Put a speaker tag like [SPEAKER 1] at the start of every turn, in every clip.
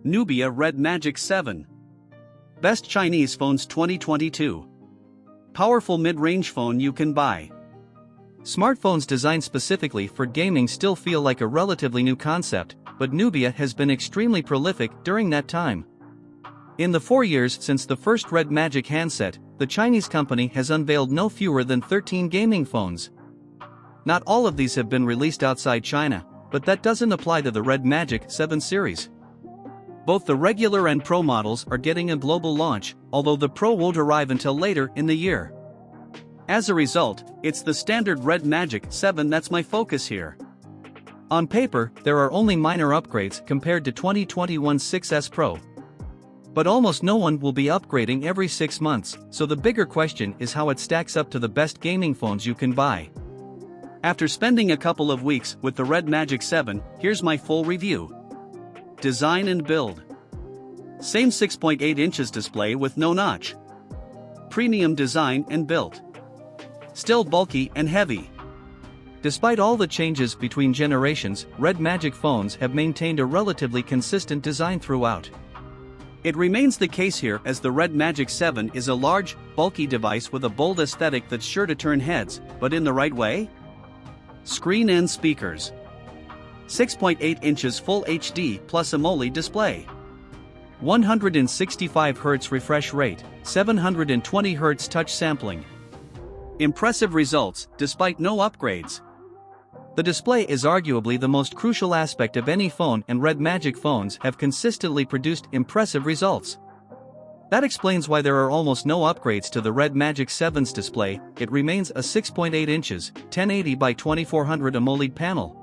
[SPEAKER 1] Nubia Red Magic 7. Best Chinese Phones 2022. Powerful mid-range phone you can buy.
[SPEAKER 2] Smartphones designed specifically for gaming still feel like a relatively new concept, but Nubia has been extremely prolific during that time. In the 4 years since the first Red Magic handset, the Chinese company has unveiled no fewer than 13 gaming phones. Not all of these have been released outside China, but that doesn't apply to the Red Magic 7 series. Both the regular and Pro models are getting a global launch, although the Pro won't arrive until later in the year. As a result, it's the standard Red Magic 7 that's my focus here. On paper, there are only minor upgrades compared to 2021's 6S Pro. But almost no one will be upgrading every 6 months, so the bigger question is how it stacks up to the best gaming phones you can buy. After spending a couple of weeks with the Red Magic 7, here's my full review. Design and build. Same 6.8 inches display with no notch. Premium design and built. Still bulky and heavy. Despite all the changes between generations, Red Magic phones have maintained a relatively consistent design throughout. It remains the case here as the Red Magic 7 is a large, bulky device with a bold aesthetic that's sure to turn heads, but in the right way? Screen and speakers. 6.8 inches Full HD plus AMOLED display. 165Hz refresh rate, 720Hz touch sampling. Impressive results, despite no upgrades. The display is arguably the most crucial aspect of any phone, and Red Magic phones have consistently produced impressive results. That explains why there are almost no upgrades to the Red Magic 7's display. It remains a 6.8 inches, 1080 by 2400 AMOLED panel.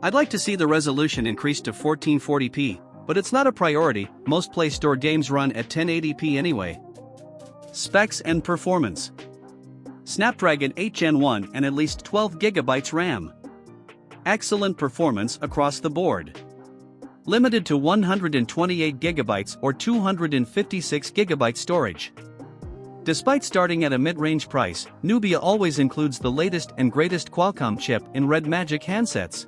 [SPEAKER 2] I'd like to see the resolution increased to 1440p, but it's not a priority. Most Play Store games run at 1080p anyway. Specs and performance. Snapdragon 8 Gen 1 and at least 12GB RAM. Excellent performance across the board. Limited to 128GB or 256GB storage. Despite starting at a mid-range price, Nubia always includes the latest and greatest Qualcomm chip in Red Magic handsets.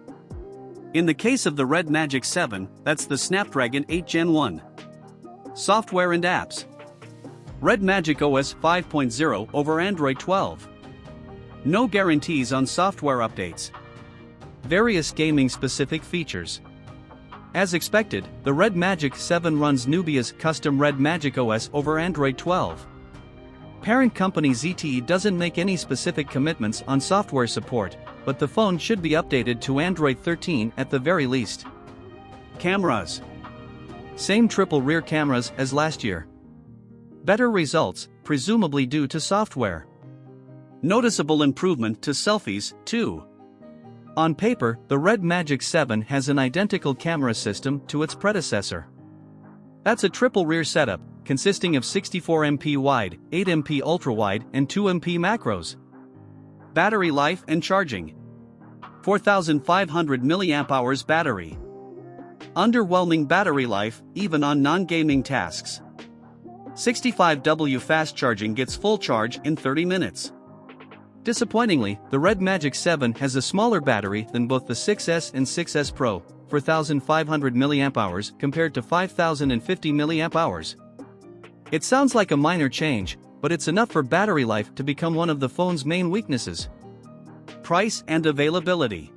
[SPEAKER 2] In the case of the Red Magic 7, that's the Snapdragon 8 Gen 1. Software and apps. Red Magic OS 5.0 over Android 12. No guarantees on software updates. Various gaming-specific features. As expected, the Red Magic 7 runs Nubia's custom Red Magic OS over Android 12. Parent company ZTE doesn't make any specific commitments on software support, but the phone should be updated to Android 13 at the very least. Cameras. Same triple rear cameras as last year. Better results, presumably due to software. Noticeable improvement to selfies, too. On paper, the Red Magic 7 has an identical camera system to its predecessor. That's a triple rear setup, consisting of 64MP wide, 8MP ultrawide, and 2MP macros. Battery life and charging. 4,500 mAh battery. Underwhelming battery life, even on non-gaming tasks. 65W fast charging gets full charge in 30 minutes. Disappointingly, the Red Magic 7 has a smaller battery than both the 6S and 6S Pro, 4,500 mAh compared to 5,050 mAh. It sounds like a minor change, but it's enough for battery life to become one of the phone's main weaknesses. Price and availability.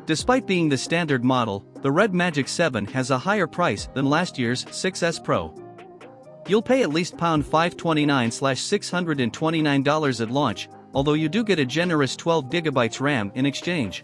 [SPEAKER 2] Despite being the standard model, the Red Magic 7 has a higher price than last year's 6S Pro. You'll pay at least $529/$629 at launch, although you do get a generous 12GB RAM in exchange.